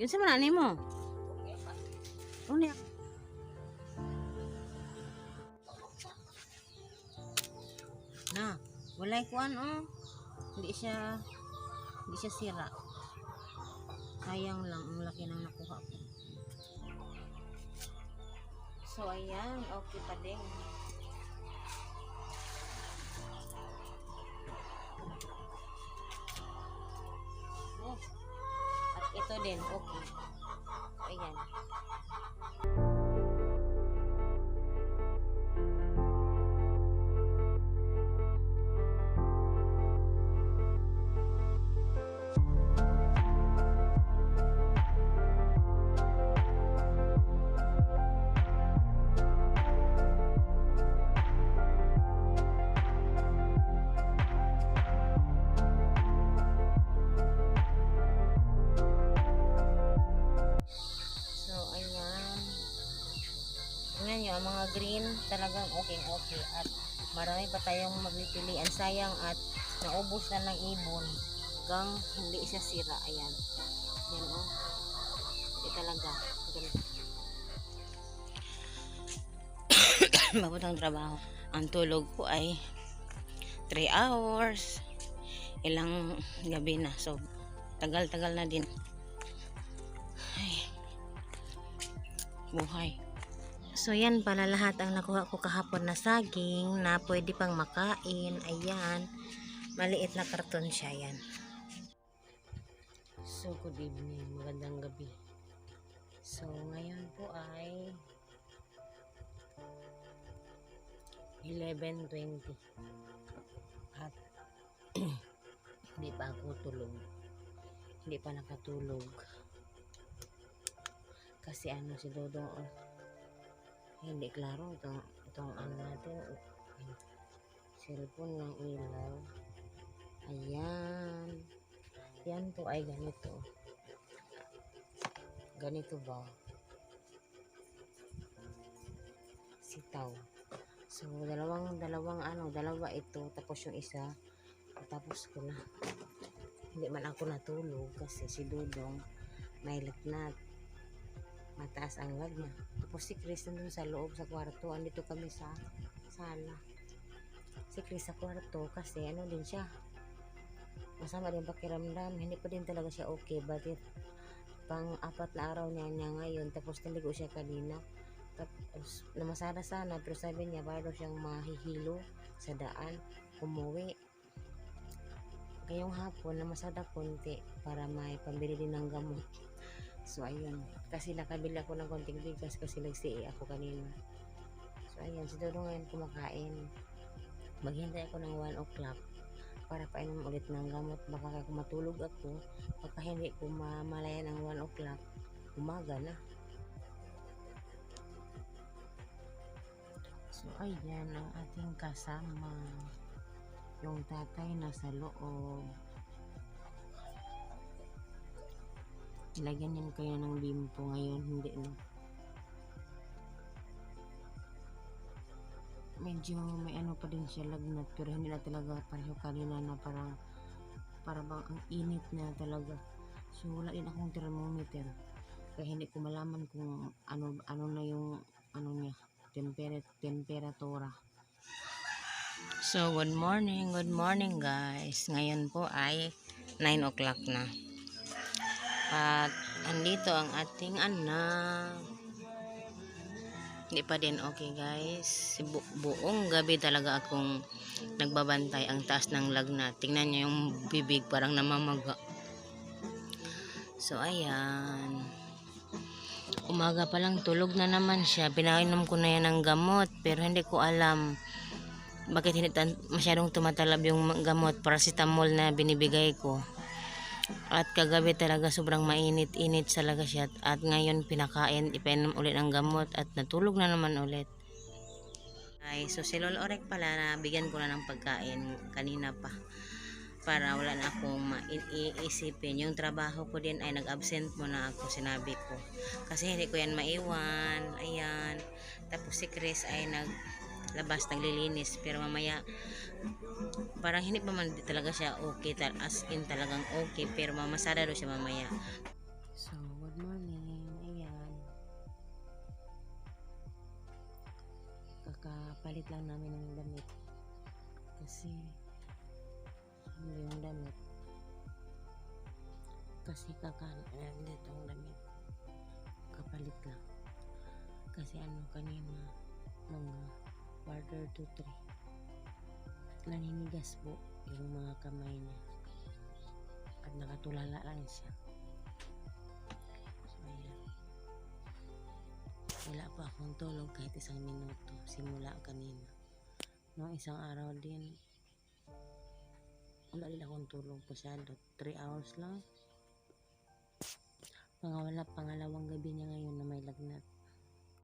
Yun sa manani mo. Ano yan? Na, walay kuan oh. Hindi siya sira. Sayang lang ang laki ng nakuha ko. So ayan, okay pa din. Oh. At ito din, okay. So ayan. Tingnan nyo, ang mga green talagang okay at marami pa tayong magpipilian. Sayang at naubos na ng ibon hanggang hindi siya sira. Ayan. Yan o. Hindi talaga. Babot ang trabaho. Ang tulog ko ay 3 hours. Ilang gabi na. So, tagal-tagal na din. Ay. Buhay. So yan pala lahat ang nakuha ko kahapon na saging na pwede pang makain. Ayan, maliit na karton siya yan. So good evening, magandang gabi. So ngayon po ay 11:20 at hindi pa ako tulog, hindi pa nakatulog kasi ano si Dodong hindi klaro itong ano natin, cellphone ng ilaw. Ayan, yan po ay ganito ba sitaw. So dalawa ito, tapos yung isa tapos ko na. Hindi man ako natulog kasi si Dudong may lagnat, mataas ang lag niya. Tapos si Chris nandun sa loob sa kwarto, andito kami sa sala. Si Chris sa kwarto kasi ano din siya, masama din pakiramdam, hindi pa din talaga siya okay. But pang 4 na araw niya ngayon, tapos naligo siya kanina. Tapos namasada sana, pero sabi niya para siyang mahihilo sa daan, umuwi. Ngayong hapon namasada konti para may pambili din ng gamot. So ayun, kasi nakabili ako ng konting bigas kasi nag-CA ako kanina. So ayun, si Dodo ngayon kumakain. Maghintay ako ng 1 o'clock para painom ulit ng gamot. Baka matulog ako, baka hindi ko mamalayan ng 1 o'clock, umaga na. So ayan ang ating kasama, yung tatay nasa loob. Ilagyan yan kaya ng bimpo ngayon, hindi no. Medyo may ano pa din siya, lagnat, pero hindi na talaga pareho kanina na para bang ang init na talaga. So wala din akong thermometer kaya hindi ko malaman kung ano na yung ano niya, temperatura. So good morning guys. Ngayon po ay 9 o'clock na. At andito ang ating anak. Hindi pa din okay guys. Buong gabi talaga akong nagbabantay. Ang taas ng lagnat. Tingnan niyo yung bibig parang namamaga. So ayan. Umaga pa lang tulog na naman siya. Pinainom ko na yan ng gamot. Pero hindi ko alam bakit hindi masyadong tumatalab yung gamot. Paracetamol na binibigay ko. At kagabi talaga sobrang mainit-init talaga siya. At ngayon pinakain, ipainom ulit ng gamot at natulog na naman ulit. Ay, so si Lolo Orek pala na bigyan ko na ng pagkain kanina pa. Para wala na akong iisipin. Yung trabaho ko din ay nag-absent muna ako, sinabi ko. Kasi hindi ko yan maiwan. Ayan. Tapos si Chris ay naglabas, naglilinis. Pero mamaya parang hindi pa man talaga siya okay, as in talagang okay, pero mamasada daw siya mamaya. So good Kakapalit lang namin ng damit. Kasi yung damit. Kasi dito ang damit. Kapalit lang. Kasi kanina mga quarter to 3 naninigas po yung mga kamay niya at nakatulala lang siya. So ayan, wala pa akong tulog kahit 1 minuto simula kanina. Noong isang araw din wala din akong tulog masyado, 3 hours lang. Pangalawang gabi niya ngayon na may lagnat.